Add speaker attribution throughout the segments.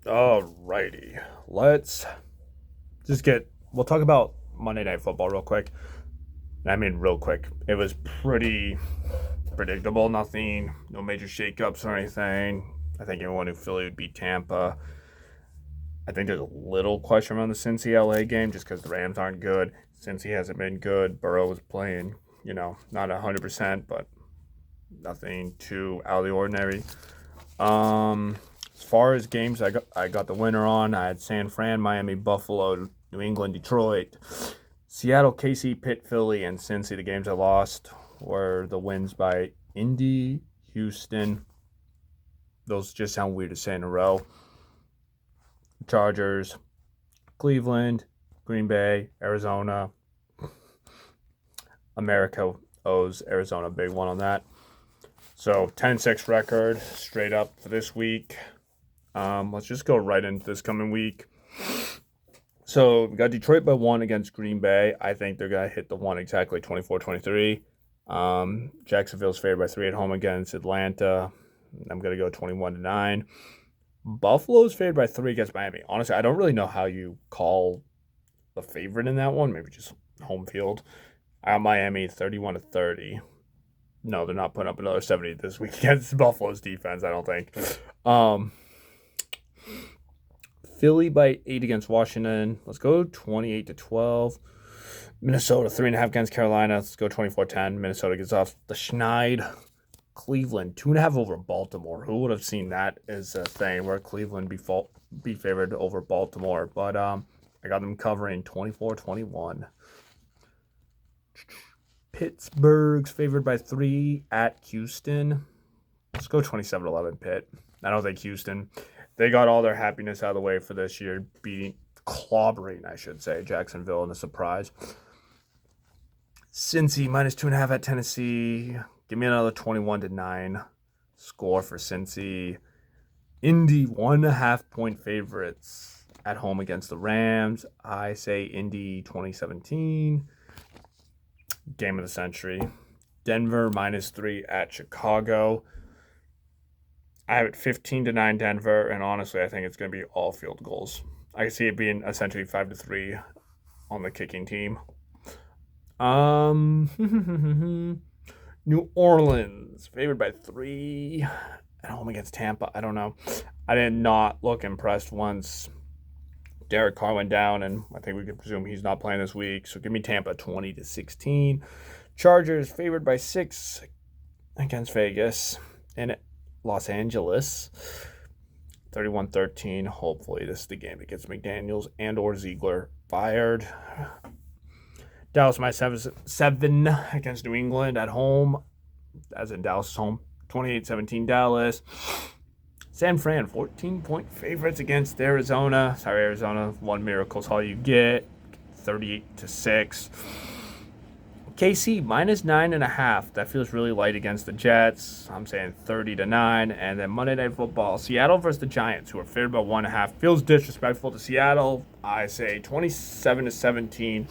Speaker 1: Alrighty. Let's just we'll talk about Monday Night Football real quick. I mean, real quick. It was pretty predictable. Nothing, no major shakeups or anything. I think everyone knew Philly would beat Tampa. I think there's a little question around the Cincy LA game just because the Rams aren't good. Cincy hasn't been good. Burrow was playing, not 100%, but nothing too out of the ordinary. As far as games, I got the winner on. I had San Fran, Miami, Buffalo, New England, Detroit, Seattle, KC, Pitt, Philly, and Cincy. The games I lost were the wins by Indy, Houston. Those just sound weird to say in a row. Chargers, Cleveland, Green Bay, Arizona. America owes Arizona a big one on that. So 10-6 record straight up for this week. Let's just go right into this coming week. So we got Detroit by 1 against Green Bay. I think they're going to hit the 1 exactly, 24-23. Jacksonville's favored by 3 at home against Atlanta. I'm going to go 21-9. Buffalo's favored by 3 against Miami. Honestly, I don't really know how you call the favorite in that one. Maybe just home field. I got Miami 31-30. No, they're not putting up another 70 this week against Buffalo's defense, I don't think. Philly by 8 against Washington. Let's go 28-12. Minnesota 3.5 against Carolina. Let's go 24-10. Minnesota gets off the schneid. Cleveland 2.5 over Baltimore. Who would have seen that as a thing where Cleveland be favored over Baltimore? But I got them covering 24-21. Pittsburgh's favored by 3 at Houston. Let's go 27-11 Pitt. I don't think Houston. They got all their happiness out of the way for this year, clobbering, I should say, Jacksonville in a surprise. Cincy minus 2.5 at Tennessee. Give me another 21-9 score for Cincy. Indy 1.5 point favorites at home against the Rams. I say Indy 2017. Game of the century. Denver minus 3 at Chicago. I have it 15-9 Denver, and honestly, I think it's going to be all field goals. I see it being essentially 5-3 on the kicking team. New Orleans favored by 3 at home against Tampa. I don't know. I did not look impressed once Derek Carr went down, and I think we could presume he's not playing this week. So give me Tampa 20-16. Chargers favored by 6 against Vegas and Los Angeles. 31-13. Hopefully this is the game that gets McDaniels and or Ziegler fired. Dallas minus 7 against New England at home. As in Dallas home. 28-17 Dallas. San Fran, 14-point favorites against Arizona. Sorry, Arizona. One miracle's all you get. 38-6. KC, minus 9.5. That feels really light against the Jets. I'm saying 30-9. And then Monday Night Football. Seattle versus the Giants, who are favored by 1.5. Feels disrespectful to Seattle. I say 27-17.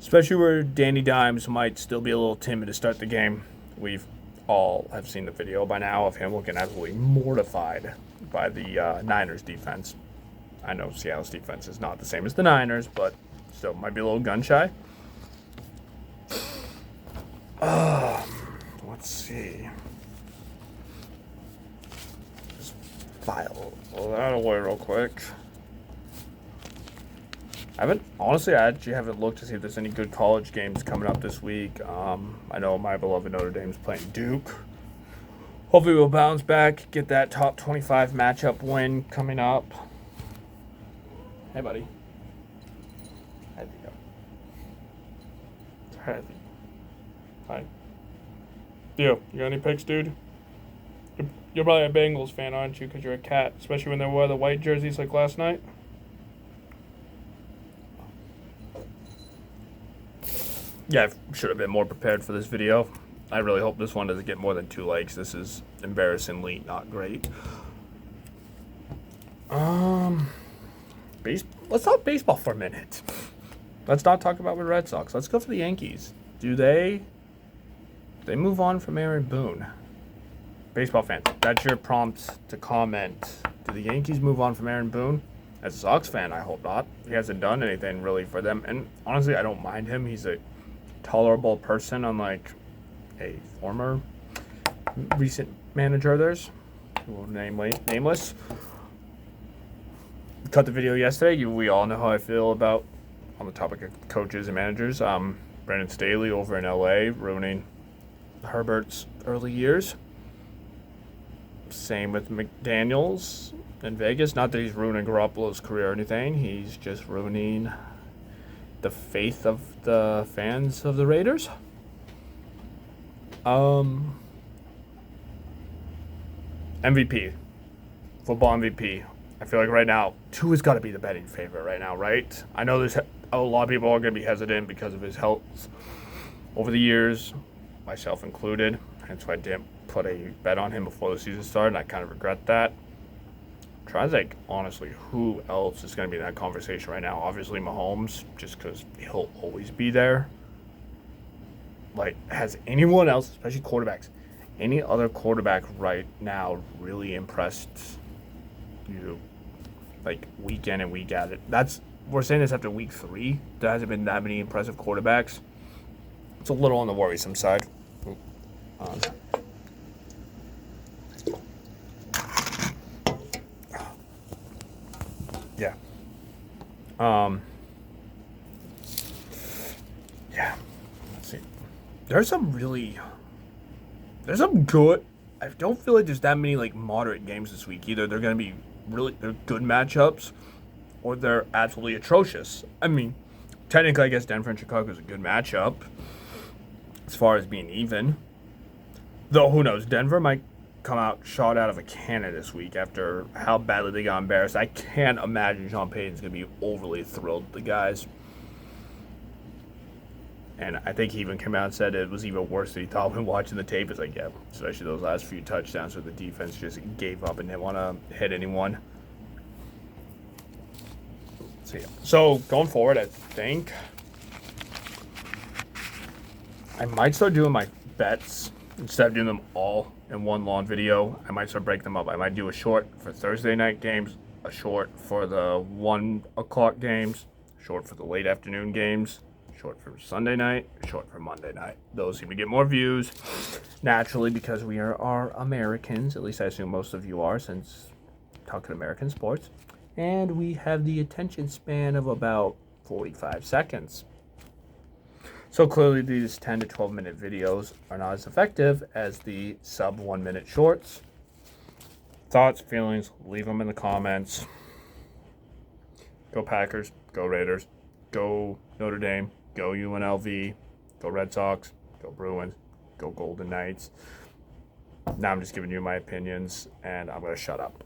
Speaker 1: Especially where Danny Dimes might still be a little timid to start the game. We've all have seen the video by now of him looking absolutely mortified by the Niners defense. I know Seattle's defense is not the same as the Niners, but still might be a little gun shy. Let's see. Just file that away real quick. I actually haven't looked to see if there's any good college games coming up this week. I know my beloved Notre Dame's playing Duke. Hopefully we'll bounce back, get that top 25 matchup win coming up. Hey, buddy. How'd you go? Hi. Theo, you got any picks, dude? You're probably a Bengals fan, aren't you? Because you're a cat, especially when they wear the white jerseys like last night. Yeah, I should have been more prepared for this video. I really hope this one doesn't get more than 2 likes. This is embarrassingly not great. Let's talk baseball for a minute. Let's not talk about the Red Sox. Let's go for the Yankees. Do they move on from Aaron Boone? Baseball fan, that's your prompt to comment Did the Yankees move on from Aaron Boone? As a Sox fan, I hope not. He hasn't done anything really for them. And honestly, I don't mind him. He's a tolerable person, unlike a former recent manager of theirs, who will nameless. Cut the video yesterday. We all know how I feel about, on the topic of coaches and managers, Brandon Staley over in LA ruining Herbert's early years. Same with McDaniels in Vegas. Not that he's ruining Garoppolo's career or anything. He's just ruining the faith of the fans of the Raiders. MVP. Football MVP. I feel like right now, Tua's got to be the betting favorite right now, right? I know there's a lot of people are going to be hesitant because of his health over the years, myself included. Hence why I didn't put a bet on him before the season started, and I kind of regret that. I'm trying to think, honestly, who else is going to be in that conversation right now? Obviously, Mahomes, just because he'll always be there. Like, has anyone else, especially quarterbacks, any other quarterback right now really impressed you, like, week in and week out? We're saying this after week 3. There hasn't been that many impressive quarterbacks. It's a little on the worrisome side. Yeah. Yeah. Let's see. There's some good. I don't feel like there's that many like moderate games this week. Either they're going to be they're good matchups, or they're absolutely atrocious. I mean, technically, I guess Denver and Chicago is a good matchup as far as being even. Though, who knows? Denver might come out shot out of a cannon this week after how badly they got embarrassed. I can't imagine Sean Payton's going to be overly thrilled with the guys. And I think he even came out and said it was even worse than he thought when watching the tape. It's like, yeah, especially those last few touchdowns where the defense just gave up and didn't want to hit anyone. So going forward, I think I might start doing my bets instead of doing them all in one long video. I might start breaking them up. I might do a short for Thursday night games, a short for the 1 o'clock games, short for the late afternoon games, short for Sunday night, short for Monday night. Those seem to get more views naturally because we are Americans. At least I assume most of you are, since talking American sports. And we have the attention span of about 45 seconds. So clearly these 10 to 12 minute videos are not as effective as the sub 1 minute shorts. Thoughts, feelings, leave them in the comments. Go Packers, go Raiders, go Notre Dame, go UNLV, go Red Sox, go Bruins, go Golden Knights. Now I'm just giving you my opinions, and I'm going to shut up.